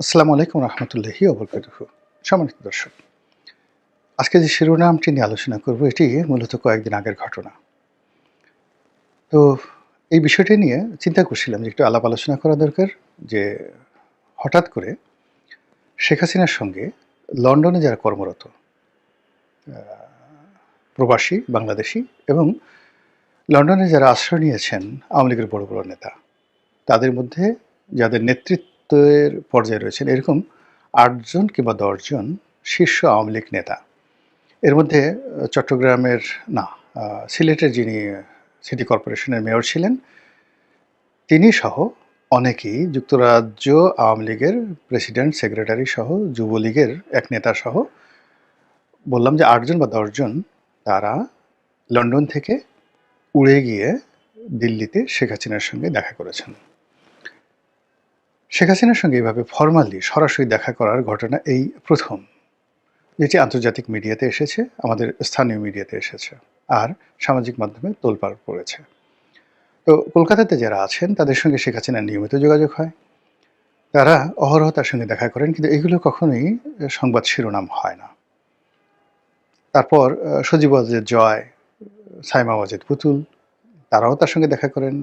আসসালামু আলাইকুম রহমতুল্লাহি ওবরকাতুহু। সম্মানিত দর্শক, আজকে যে শিরোনামটি নিয়ে আলোচনা করব এটি মূলত কয়েকদিন আগের ঘটনা। তো এই বিষয়টি নিয়ে চিন্তা করছিলাম যে একটু আলাপ আলোচনা করা দরকার। যে হঠাৎ করে শেখ হাসিনার সঙ্গে লন্ডনে যারা কর্মরত প্রবাসী বাংলাদেশি এবং লন্ডনে যারা আশ্রয় নিয়েছেন আওয়ামী লীগের বড় বড় নেতা, তাদের মধ্যে যাদের নেতৃত্বের পর্যায়ে রয়েছেন এরকম ৮ জন কিংবা ১০ জন শীর্ষ আওয়ামী লীগ নেতা। এর মধ্যে চট্টগ্রামের না, সিলেটের যিনি সিটি কর্পোরেশনের মেয়র ছিলেন, তিনি সহ অনেকেই যুক্তরাজ্য আওয়ামী লীগের প্রেসিডেন্ট, সেক্রেটারি সহ যুবলীগের এক নেতা সহ বললাম যে ৮ জন বা ১০ জন তারা লন্ডন থেকে উড়ে গিয়ে দিল্লিতে শেখ হাসিনার সঙ্গে দেখা করেছেন। শেখ হাসিনার সঙ্গে এভাবে ফরমালি সরাসরি দেখা করার ঘটনা এই প্রথম, যেটি আন্তর্জাতিক মিডিয়াতে এসেছে, আমাদের স্থানীয় মিডিয়াতে এসেছে আর সামাজিক মাধ্যমে তোলপাড় পড়েছে। তো কলকাতাতে যারা আছেন তাদের সঙ্গে শেখ হাসিনার নিয়মিত যোগাযোগ হয়, তারা অহরহ তার সঙ্গে দেখা করেন, কিন্তু এগুলো কখনোই সংবাদ শিরোনাম হয় না। তারপর সজীব ওয়াজেদ জয়, সাইমা ওয়াজেদ পুতুল, তারাও তার সঙ্গে দেখা করেন,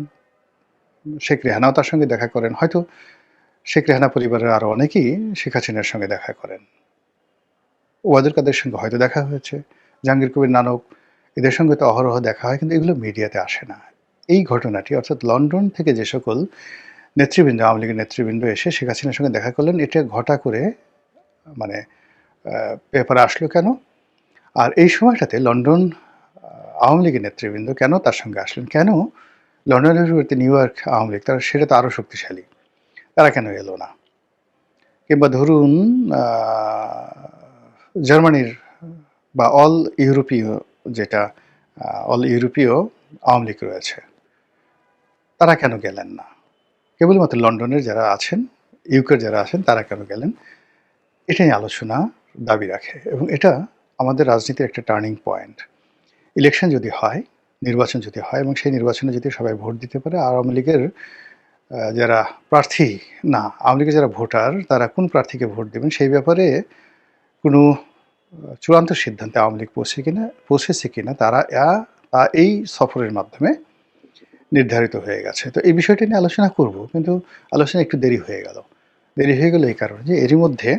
শেখ রেহানাও তার সঙ্গে দেখা করেন, হয়তো শেখ রেহানা পরিবারের আরও অনেকেই শেখ হাসিনার সঙ্গে দেখা করেন। ওয়াদুল কাদের সঙ্গে হয়তো দেখা হয়েছে, জাহাঙ্গীর কবির নানক, এদের সঙ্গে তো অহরহ দেখা হয়, কিন্তু এগুলো মিডিয়াতে আসে না। এই ঘটনাটি অর্থাৎ লন্ডন থেকে যে সকল নেতৃবৃন্দ, আওয়ামী লীগের নেতৃবৃন্দ এসে শেখ হাসিনার সঙ্গে দেখা করলেন, এটা ঘটা করে মানে পেপারে আসলো কেন? আর এই সময়টাতে লন্ডন আওয়ামী লীগের নেতৃবৃন্দ কেন তার সঙ্গে আসলেন? কেন লন্ডনের বিপরীতে নিউ ইয়র্ক আওয়ামী লীগ, তারা সেটা তো আরও শক্তিশালী, তারা কেন এলো না? কিংবা ধরুন জার্মানির বা অল ইউরোপীয়, যেটা অল ইউরোপীয় আওয়ামী লীগ রয়েছে, তারা কেন গেলেন না? কেবলমাত্র লন্ডনের যারা আছেন, ইউকের যারা আছেন, তারা কেন গেলেন? এটা নিয়ে আলোচনা দাবি রাখে এবং এটা আমাদের রাজনীতির একটা টার্নিং পয়েন্ট। ইলেকশন যদি হয়, নির্বাচন যদি হয় এবং সেই নির্বাচনে যদি সবাই ভোট দিতে পারে, আওয়ামী লীগের যারা প্রার্থী, না আওয়ামী লীগের যারা ভোটার, তারা কোন প্রার্থীকে ভোট দেবেন সেই ব্যাপারে কোনো চূড়ান্ত সিদ্ধান্তে আওয়ামী লীগ পৌঁছেছে কিনা তারা এই সফরের মাধ্যমে নির্ধারিত হয়ে গেছে। তো এই বিষয়টি নিয়ে আলোচনা করব, কিন্তু আলোচনা একটু দেরি হয়ে গেল। দেরি হয়ে গেল এই কারণে যে এরই মধ্যে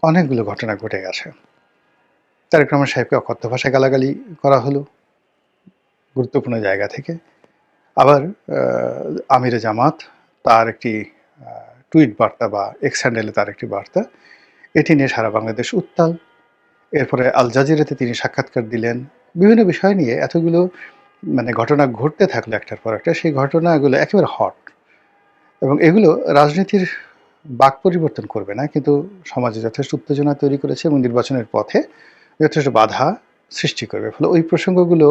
অনেকগুলো ঘটনা ঘটে গেছে। তারেক রহমান সাহেবকে অকথ্য ভাষায় গালাগালি করা হলো গুরুত্বপূর্ণ জায়গা থেকে। আবার আমিরে জামাত, তার একটি টুইট বার্তা বা এক্স হ্যান্ডেলে তার একটি বার্তা, এটি নিয়ে সারা বাংলাদেশ উত্তাল। এরপরে আল জাজিরাতে তিনি সাক্ষাৎকার দিলেন। বিভিন্ন বিষয় নিয়ে এতগুলো ঘটনা ঘটতে থাকলো একটার পর একটা। সেই ঘটনাগুলো একেবারে হট এবং এগুলো রাজনীতির বাক পরিবর্তন করবে না, কিন্তু সমাজে যথেষ্ট উত্তেজনা তৈরি করেছে এবং নির্বাচনের পথে যথেষ্ট বাধা সৃষ্টি করবে। ফলে ওই প্রসঙ্গগুলো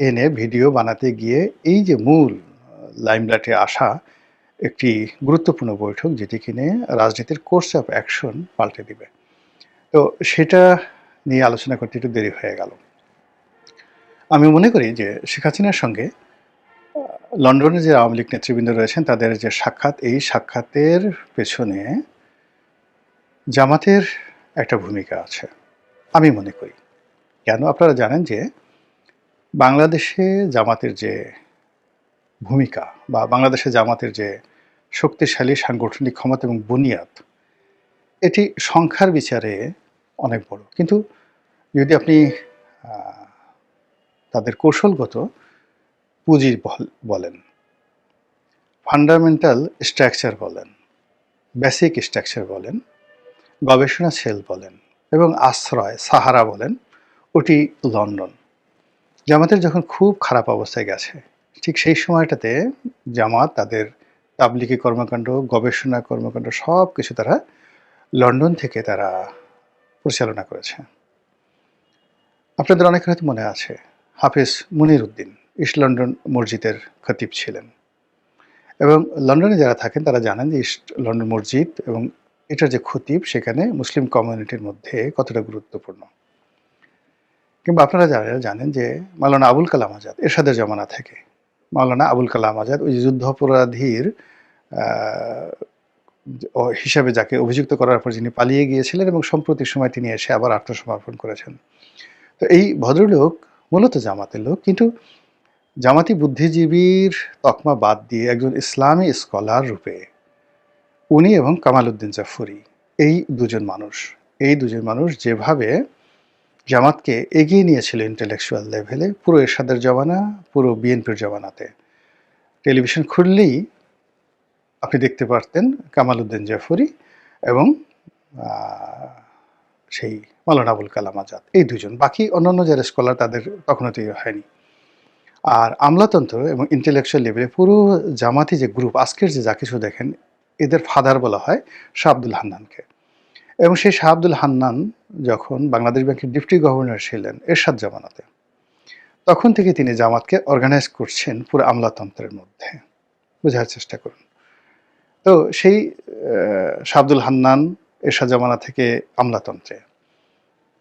এনে ভিডিও বানাতে গিয়ে এই যে মূল লাইমলাইটে আসা একটি গুরুত্বপূর্ণ বৈঠক, যেটি কিনে রাজনীতির কোর্স অফ অ্যাকশন পাল্টে দিবে, তো সেটা নিয়ে আলোচনা করতে একটু দেরি হয়ে গেল। আমি মনে করি যে শেখ হাসিনার সঙ্গে লন্ডনে যে আওয়ামী লীগ নেতৃবৃন্দ রয়েছেন তাদের যে সাক্ষাৎ, এই সাক্ষাতের পেছনে জামাতের একটা ভূমিকা আছে আমি মনে করি। কেন? আপনারা জানেন যে বাংলাদেশে জামাতের যে ভূমিকা বা বাংলাদেশে জামাতের যে শক্তিশালী সাংগঠনিক ক্ষমতা এবং বুনিয়াদ, এটি সংখ্যার বিচারে অনেক বড়, কিন্তু যদি আপনি তাদের কৌশলগত পুঁজি বলেন, ফান্ডামেন্টাল স্ট্রাকচার বলেন, বেসিক স্ট্রাকচার বলেন, গবেষণা সেল বলেন এবং আশ্রয় সাহারা বলেন, ওটি লন্ডন। জামাতের যখন খুব খারাপ অবস্থায় গেছে, ঠিক সেই সময়টাতে জামাত তাদের তাবলিগি কর্মকাণ্ড, গবেষণা কর্মকাণ্ড সব কিছু তারা লন্ডন থেকে তারা পরিচালনা করেছে। আপনাদের অনেকের হয়তো মনে আছে, হাফেজ মুনির উদ্দিন ইস্ট লন্ডন মসজিদের খতিব ছিলেন এবং লন্ডনে যারা থাকেন তারা জানেন যে ইস্ট লন্ডন মসজিদ এবং এটার যে খতিব সেখানে মুসলিম কমিউনিটির মধ্যে কতটা গুরুত্বপূর্ণ। কিংবা আপনারা যারা জানেন যে মাওলানা আবুল কালাম আজাদ এরশাদের জমানা থেকে, মাওলানা আবুল কালাম আজাদ ওই যুদ্ধাপরাধীর হিসাবে যাকে অভিযুক্ত করার পর যিনি পালিয়ে গিয়েছিলেন এবং সম্প্রতি সময় তিনি এসে আবার আত্মসমর্পণ করেছেন। তো এই ভদ্রলোক মূলত জামাতের লোক, কিন্তু জামাতি বুদ্ধিজীবীর তকমা বাদ দিয়ে একজন ইসলামী স্কলার রূপে উনি এবং কামাল উদ্দিন জাফরি, এই দুজন মানুষ যেভাবে জামাতকে এগিয়ে নিয়েছিল ইন্টেলেকচুয়াল লেভেলে, পুরো এরশাদের জমানা, পুরো বিএনপির জমানাতে টেলিভিশন খুললেই আপনি দেখতে পারতেন কামাল উদ্দিন জাফরি এবং সেই মাওলানা আবুল কালাম আজাদ, এই দুজন। বাকি অন্যান্য যারা স্কলার তাদের তখনও তৈরি হয়নি। আর আমলাতন্ত্র এবং ইন্টেলেকচুয়াল লেভেলে পুরো জামাতি যে গ্রুপ, আজকের যে যা কিছু দেখেন, এদের ফাদার বলা হয় শাহ আব্দুল হান্নানকে। এবং সেই শাহ আব্দুল হান্নান যখন বাংলাদেশ ব্যাংকের ডেপুটি গভর্নর ছিলেন এরশাদ জামানাতে, তখন থেকে তিনি জামাতকে অর্গানাইজ করছেন পুরো আমলাতন্ত্রের মধ্যে। বোঝার চেষ্টা করুন। তো সেই শাহ আব্দুল হান্নান এরশাদ জামানা থেকে আমলাতন্ত্রে,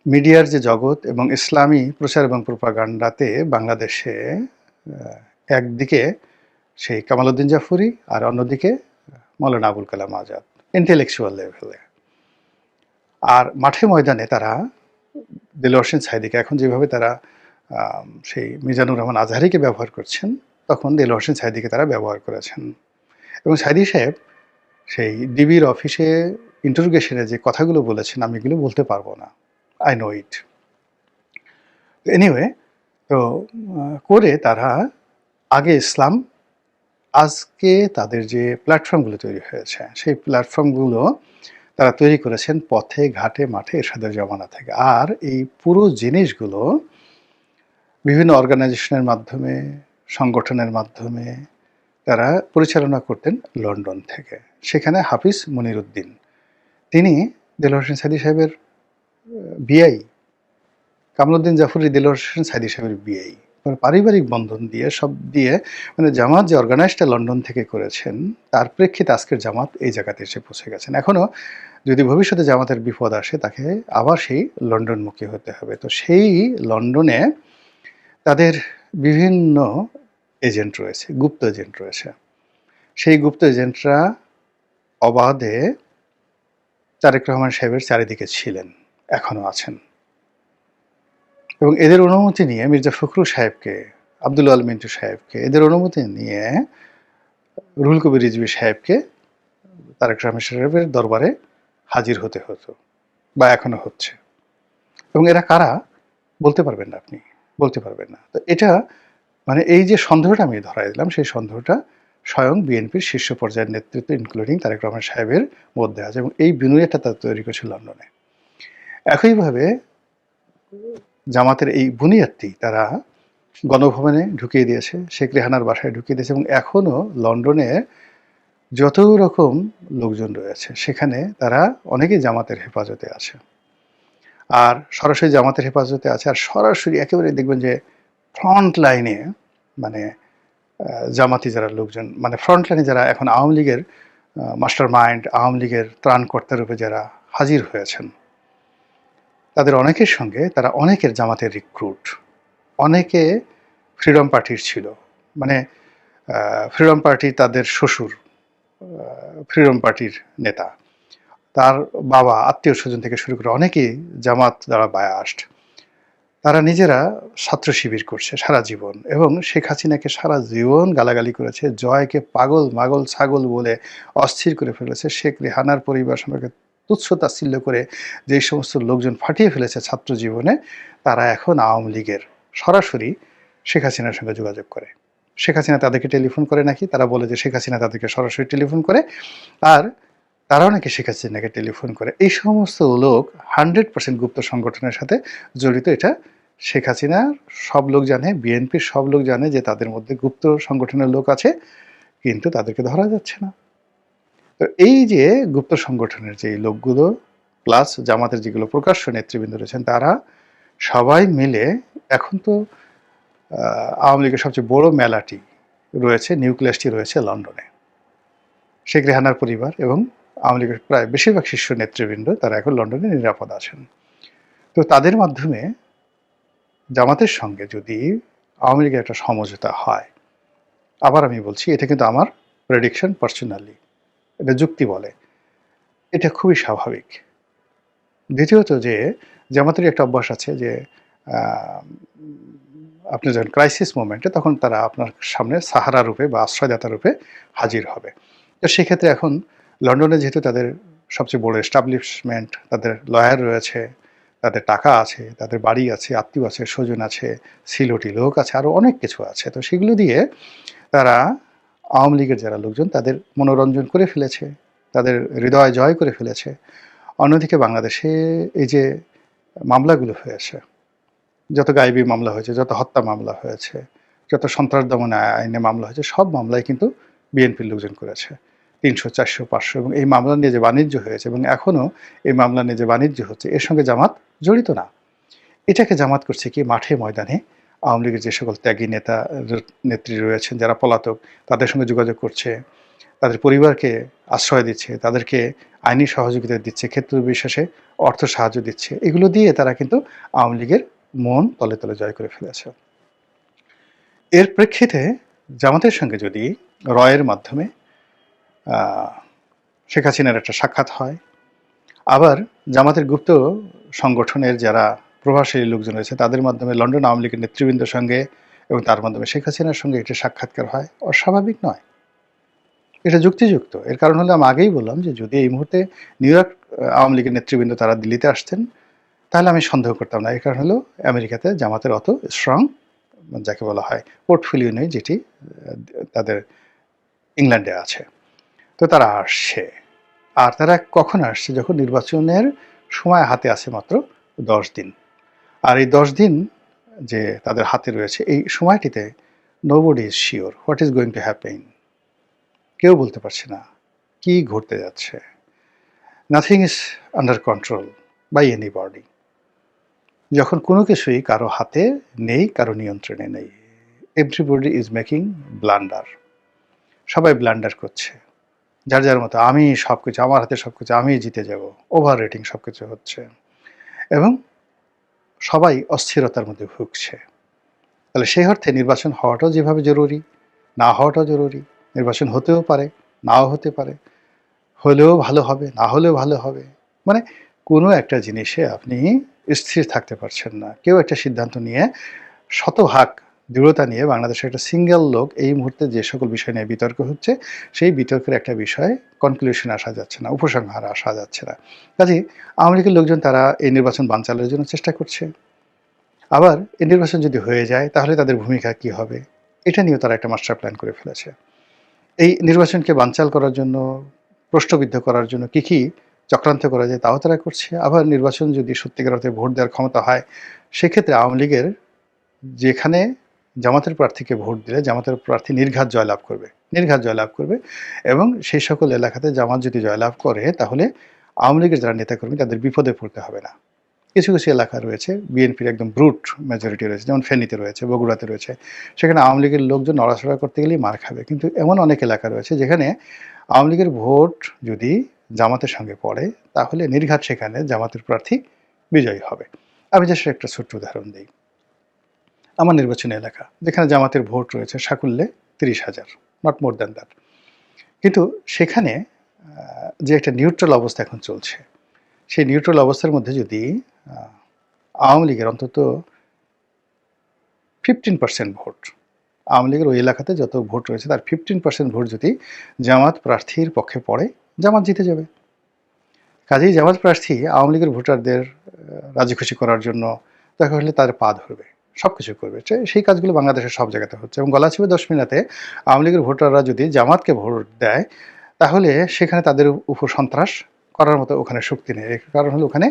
মিডিয়ার যে জগৎ এবং ইসলামী প্রচার এবং প্রোপাগান্ডাতে বাংলাদেশে একদিকে সেই কামাল উদ্দিন জাফরি আর অন্যদিকে মাওলানা আবুল কালাম আজাদ ইন্টেলেকচুয়াল লেভেলে। আর মাঠে ময়দানে তারা দেলোয়ার হোসেন সাঈদীকে এখন যেভাবে তারা সেই মিজানুর রহমান আজহারিকে ব্যবহার করছেন, তখন দেলোয়ার হোসেন সাঈদীকে তারা ব্যবহার করেছেন। এবং সাঈদী সাহেব সেই ডিবির অফিসে ইন্টারোগেশনে যে কথাগুলো বলেছেন, আমি এগুলো বলতে পারবো না, আই নো ইট। এনিওয়ে, তো করে তারা আগে ইসলাম, আজকে তাদের যে প্ল্যাটফর্মগুলো তৈরি হয়েছে, সেই প্ল্যাটফর্মগুলো তারা তৈরি করেছেন পথে ঘাটে মাঠে এরশাদের জমানা থেকে। আর এই পুরো জিনিসগুলো বিভিন্ন অর্গানাইজেশনের মাধ্যমে, সংগঠনের মাধ্যমে তারা পরিচালনা করতেন লন্ডন থেকে। সেখানে হাফিজ মনিরুদ্দিন, তিনি দেলোয়ার হোসেন সাঈদী সাহেবের বিআই, কামরুদ্দিন জাফরি দেলোয়ার হোসেন সাঈদী সাহেবের বিআই। পারিবারিক বন্ধন দিয়ে সব দিয়ে, মানে জামাত যে অর্গানাইজটা লন্ডন থেকে করেছেন, তার প্রেক্ষিতে আজকের জামাত এই জায়গাতে এসে পৌঁছে গেছেন। এখনও যদি ভবিষ্যতে জামাতের বিপদ আসে, তাকে আবার সেই লন্ডনমুখী হতে হবে। তো সেই লন্ডনে তাদের বিভিন্ন এজেন্ট রয়েছে, গুপ্ত এজেন্ট রয়েছে। সেই গুপ্ত এজেন্টরা অবাধে তারেক রহমান সাহেবের চারিদিকে ছিলেন, এখনও আছেন। এবং এদের অনুমতি নিয়ে মির্জা ফখরুল সাহেবকে, আব্দুল আল মিন্টু সাহেবকে, এদের অনুমতি নিয়ে রুহুল কবির রিজভী সাহেবকে তারেক রহমান সাহেবের দরবারে হাজির হতে হতো, বা এখনো হচ্ছে। এবং এরা কারা বলতে পারবেন না, আপনি বলতে পারবেন না। তো এটা মানে এই যে সন্দেহটা আমি ধরাই দিলাম, সেই সন্দেহটা স্বয়ং বিএনপির শীর্ষ পর্যায়ের নেতৃত্ব ইনক্লুডিং তারেক রহমান সাহেবের মধ্যে আছে, এবং এই বিনয়টা তারা তৈরি করেছে লন্ডনে। একইভাবে জামাতের এই বুনিয়াদটি তারা গণভবনে ঢুকিয়ে দিয়েছে, শেখ রেহানার বাসায় ঢুকিয়ে দিয়েছে, এবং এখনও লন্ডনে যত রকম লোকজন রয়েছে সেখানে তারা অনেকেই জামাতের হেফাজতে আছে, আর সরাসরি জামাতের হেফাজতে আছে, আর সরাসরি একেবারে দেখবেন যে ফ্রন্ট লাইনে, মানে জামাতি যারা লোকজন, মানে ফ্রন্ট লাইনে যারা এখন আওয়ামী লীগের মাস্টার মাইন্ড, আওয়ামী লীগের ত্রাণকর্তা রূপে যারা হাজির হয়েছেন, তাদের অনেকের সঙ্গে তারা অনেকের জামাতের রিক্রুট, অনেকে ফ্রিডম পার্টির ছিল, মানে ফ্রিডম পার্টি তাদের শ্বশুর ফ্রিডম পার্টির নেতা, তার বাবা, আত্মীয় স্বজন থেকে শুরু করে অনেকেই জামাত দ্বারা বায়াস্ট। তারা নিজেরা ছাত্র শিবির করছে সারা জীবন, এবং শেখ হাসিনাকে সারা জীবন গালাগালি করেছে, জয়কে পাগল মাগল ছাগল বলে অস্থির করে ফেলেছে, শেখ রেহানার পরিবার সম্পর্কে তুচ্ছ তাচ্ছিল্য করে যে সমস্ত লোকজন ফাটিয়ে ফেলেছে ছাত্র জীবনে, তারা এখন আওয়ামী লীগের সরাসরি শেখ হাসিনার সঙ্গে যোগাযোগ করে। শেখ হাসিনা তাদেরকে টেলিফোন করে নাকি, তারা বলে যে শেখ হাসিনা তাদেরকে সরাসরি টেলিফোন করে, আর তারাও নাকি শেখ হাসিনাকে টেলিফোন করে। এই সমস্ত লোক 100% গুপ্ত সংগঠনের সাথে জড়িত। এটা শেখ হাসিনার সব লোক জানে, বিএনপির সব লোক জানে যে তাদের মধ্যে গুপ্ত সংগঠনের লোক আছে, কিন্তু তাদেরকে ধরা যাচ্ছে না। তো এই যে গুপ্ত সংগঠনের যে লোকগুলো প্লাস জামাতের যেগুলো প্রকাশ্য নেতৃবৃন্দ রয়েছেন, তারা সবাই মিলে এখন তো আওয়ামী লীগের সবচেয়ে বড় মেলাটি রয়েছে, নিউক্লিয়াসটি রয়েছে লন্ডনে। শেখ রেহানার পরিবার এবং আওয়ামী লীগের প্রায় বেশিরভাগ শীর্ষ নেতৃবৃন্দ তারা এখন লন্ডনে নিরাপদ আছেন। তো তাদের মাধ্যমে জামাতের সঙ্গে যদি আওয়ামী লীগের একটা সমঝোতা হয়, আবার আমি বলছি এটা কিন্তু আমার প্রেডিকশন পার্সোনালি, এটা যুক্তি বলে, এটা খুবই স্বাভাবিক। দ্বিতীয়ত যে জামাতেরই একটা অভ্যাস আছে যে আ আপনি যখন ক্রাইসিস মোমেন্টে তখন তারা আপনার সামনে সাহারা রূপে বা আশ্রয়দাতা রূপে হাজির হবে। তো সেক্ষেত্রে এখন লন্ডনে যেহেতু তাদের সবচেয়ে বড় এস্টাবলিশমেন্ট, তাদের লয়ার রয়েছে, তাদের টাকা আছে, তাদের বাড়ি আছে, আত্মীয় আছে, স্বজন আছে, সিলটি লোক আছে, আরও অনেক কিছু আছে। তো সেগুলো দিয়ে তারা আওয়ামী লীগের যারা লোকজন তাদের মনোরঞ্জন করে ফেলেছে, তাদের হৃদয় জয় করে ফেলেছে। অন্যদিকে বাংলাদেশে এই যে মামলাগুলো হয়েছে, যত গায়েবী মামলা হয়েছে, যত হত্যা মামলা হয়েছে, যত সন্ত্রাস দমন আইনে মামলা হয়েছে, সব মামলাই কিন্তু বিএনপির লোকজন করেছে। ৩০০, ৪০০, ৫০০ এবং এই মামলা নিয়ে যে বাণিজ্য হয়েছে এবং এখনও এই মামলা নিয়ে যে বাণিজ্য হচ্ছে এর সঙ্গে জামাত জড়িত না। এটাকে জামাত করছে কি মাঠে ময়দানে আওয়ামী লীগের যে সকল ত্যাগী নেতা নেত্রী রয়েছেন যারা পলাতক তাদের সঙ্গে যোগাযোগ করছে, তাদের পরিবারকে আশ্রয় দিচ্ছে, তাদেরকে আইনি সহযোগিতা দিচ্ছে, ক্ষেত্র বিশেষে অর্থ সাহায্য দিচ্ছে। এগুলো দিয়ে তারা কিন্তু আওয়ামী লীগের মন তলে তলে জয় করে ফেলেছে। এর প্রেক্ষিতে জামাতের সঙ্গে যদি রয়ের মাধ্যমে শেখ হাসিনার একটা সাক্ষাৎ হয়, আবার জামাতের গুপ্ত সংগঠনের যারা প্রভাবশালী লোকজন রয়েছে তাদের মাধ্যমে লন্ডন আওয়ামী লীগের নেতৃবৃন্দের সঙ্গে এবং তার মাধ্যমে শেখ হাসিনার সঙ্গে একটি সাক্ষাৎকার হয়, অস্বাভাবিক নয়, এটা যুক্তিযুক্ত। এর কারণ হলো আমি আগেই বললাম যে যদি এই মুহূর্তে নিউ ইয়র্ক আওয়ামী লীগের নেতৃবৃন্দ তারা দিল্লিতে আসতেন তাহলে আমি সন্দেহ করতাম না। এর কারণ হলো আমেরিকাতে জামাতের অত স্ট্রং যাকে বলা হয় পোর্টফোলিও নেই, যেটি তাদের ইংল্যান্ডে আছে। তো তারা আসছে, আর তারা কখন আসছে? যখন নির্বাচনের সময় হাতে আছে মাত্র 10 দিন। আর এই 10 দিন যে তাদের হাতে রয়েছে এই সময়টিতে nobody is sure what is going to happen. কেউ বলতে পারছে না কি ঘটতে যাচ্ছে। Nothing is under control by anybody. যখন কোনো কিছুই কারো হাতে নেই, কারো নিয়ন্ত্রণে নেই, এভরিবডি ইজ মেকিং ব্লান্ডার। সবাই ব্লান্ডার করছে যার যার মতো। আমি সব কিছু, আমার হাতে সব কিছু, আমি জিতে যাব, ওভার রেটিং সব কিছু হচ্ছে এবং সবাই অস্থিরতার মধ্যে ভুগছে। তাহলে সেই অর্থে নির্বাচন হওয়াটাও যেভাবে জরুরি, না হওয়াটাও জরুরি। নির্বাচন হতেও পারে, নাও হতে পারে, হলেও ভালো হবে, না হলেও ভালো হবে। মানে কোনো একটা জিনিসে আপনি স্থির থাকতে পারছেন না। কেউ একটা সিদ্ধান্ত নিয়ে শতভাগ দৃঢ়তা নিয়ে বাংলাদেশের একটা সিঙ্গেল লোক এই মুহূর্তে যে সকল বিষয় নিয়ে বিতর্ক হচ্ছে সেই বিতর্কের একটা বিষয়ে কনক্লুশনে আসা যাচ্ছে না, উপসংহারে আসা যাচ্ছে না। কাজেই আওয়ামী লীগের লোকজন তারা এই নির্বাচন বানচালের জন্য চেষ্টা করছে। আবার এই নির্বাচন যদি হয়ে যায় তাহলে তাদের ভূমিকা কি হবে এটা নিয়েও তারা একটা মাস্টার প্ল্যান করে ফেলেছে। এই নির্বাচনকে বানচাল করার জন্য, প্রশ্নবিদ্ধ করার জন্য কী চক্রান্ত করা যায় তাও তারা করছে। আবার নির্বাচন যদি সত্যিকার অর্থে ভোট দেওয়ার ক্ষমতা হয় সেক্ষেত্রে আওয়ামী লীগের যেখানে জামাতের প্রার্থীকে ভোট দিলে জামাতের প্রার্থী নির্ঘাত জয়লাভ করবে, নির্ঘাত জয়লাভ করবে এবং সেই সকল এলাকাতে জামাত যদি জয়লাভ করে তাহলে আওয়ামী লীগের যারা নেতাকর্মী তাদের বিপদে পড়তে হবে না। কিছু কিছু এলাকা রয়েছে বিএনপির একদম ব্রুট মেজরিটি রয়েছে, যেমন ফেনীতে রয়েছে, বগুড়াতে রয়েছে, সেখানে আওয়ামী লীগের লোকজন নড়াচড়া করতে গেলেই মার খাবে। কিন্তু এমন অনেক এলাকা রয়েছে যেখানে আওয়ামী লীগের ভোট যদি জামাতের সঙ্গে পড়ে তাহলে নির্ঘাত সেখানে জামাতের প্রার্থী বিজয়ী হবে। আমি জাস্ট একটা ছোট্ট উদাহরণ দিই। আমার নির্বাচনী এলাকা যেখানে জামাতের ভোট রয়েছে সাকুল্যে 30,000, নট মোর দ্যান দ্যাট। কিন্তু সেখানে যে একটা নিউট্রাল অবস্থা এখন চলছে, সেই নিউট্রাল অবস্থার মধ্যে যদি আওয়ামী লীগের অন্তত 15% ভোট, আওয়ামী লীগের ওই এলাকাতে যত ভোট রয়েছে তার 15% ভোট যদি জামাত প্রার্থীর পক্ষে পড়ে জামাত জিতে যাবে। কাজেই জামাত প্রার্থী আওয়ামী লীগের ভোটারদের রাজি খুশি করার জন্য দেখা হলে তার পা ধরবে, সব কিছু করবে। সেই কাজগুলো বাংলাদেশের সব জায়গাতে হচ্ছে এবং গলাচিপে দশমিনাতে আওয়ামী লীগের ভোটাররা যদি জামাতকে ভোট দেয় তাহলে সেখানে তাদের উপর সন্ত্রাস করার মতো ওখানে শক্তি নেই। কারণ হলো ওখানে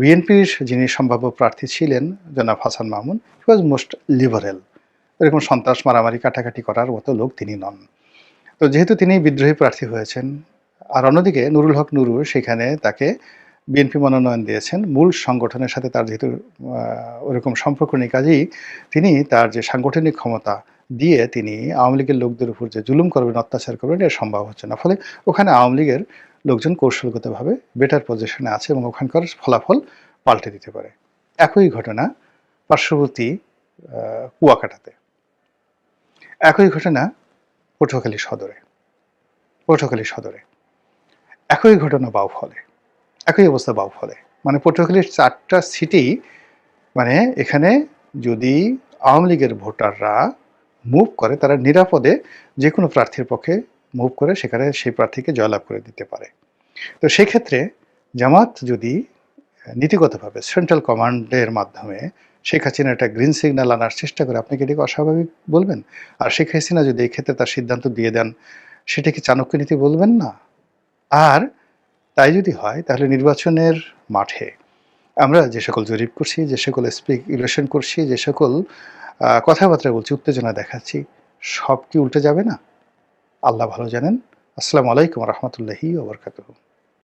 বিএনপির যিনি সম্ভাব্য প্রার্থী ছিলেন জনাব হাসান মামুন, হি ওয়াজ মোস্ট লিবারেল। এরকম সন্ত্রাস মারামারি কাটাকাটি করার মতো লোক তিনি নন। তো যেহেতু তিনি বিদ্রোহী প্রার্থী হয়েছেন, আর অন্যদিকে নুরুল হক নুরু সেখানে তাকে বিএনপি মনোনয়ন দিয়েছেন, মূল সংগঠনের সাথে তার যেহেতু ওরকম সম্পর্ক নেই, কাজেই তিনি তার যে সাংগঠনিক ক্ষমতা দিয়ে তিনি আওয়ামী লীগের লোকদের উপর যে জুলুম করবেন, অত্যাচার করবেন এটা সম্ভব হচ্ছে না। ফলে ওখানে আওয়ামী লীগের লোকজন কৌশলগতভাবে বেটার পজিশনে আছে এবং ওখানকার ফলাফল পাল্টে দিতে পারে। একই ঘটনা পার্শ্ববর্তী কুয়াকাটাতে, একই ঘটনা পটুয়াখালী সদরে। একই ঘটনা বাউফলে, একই অবস্থা বাউফলে। মানে পটুয়াখালীর ৪ টা সিটি, মানে এখানে যদি আওয়ামী লীগের ভোটাররা মুভ করে, তারা নিরাপদে যেকোনো প্রার্থীর পক্ষে মুভ করে সেখানে সেই প্রার্থীকে জয়লাভ করে দিতে পারে। তো সেক্ষেত্রে জামাত যদি নীতিগতভাবে সেন্ট্রাল কমান্ডের মাধ্যমে শেখ হাসিনা একটা গ্রিন সিগন্যাল আনার চেষ্টা করে, আপনি কি এটাকে অস্বাভাবিক বলবেন? আর শেখ হাসিনা যদি এই ক্ষেত্রে তার সিদ্ধান্ত দিয়ে দেন, সেটা কি চাণক্য নীতি বলবেন না? আর তাই যদি হয়, তাহলে নির্বাচনের মাঠে আমরা যে সকল জরিপ করছি, যে সকল স্পেকুলেশন করছি, যে সকল কথাবার্তা বলছি, উত্তেজনা দেখাচ্ছি, সব কি উল্টে যাবে না? আল্লাহ ভালো জানেন। আসসালামু আলাইকুম ওয়া রাহমাতুল্লাহি ওয়া বারাকাতুহু।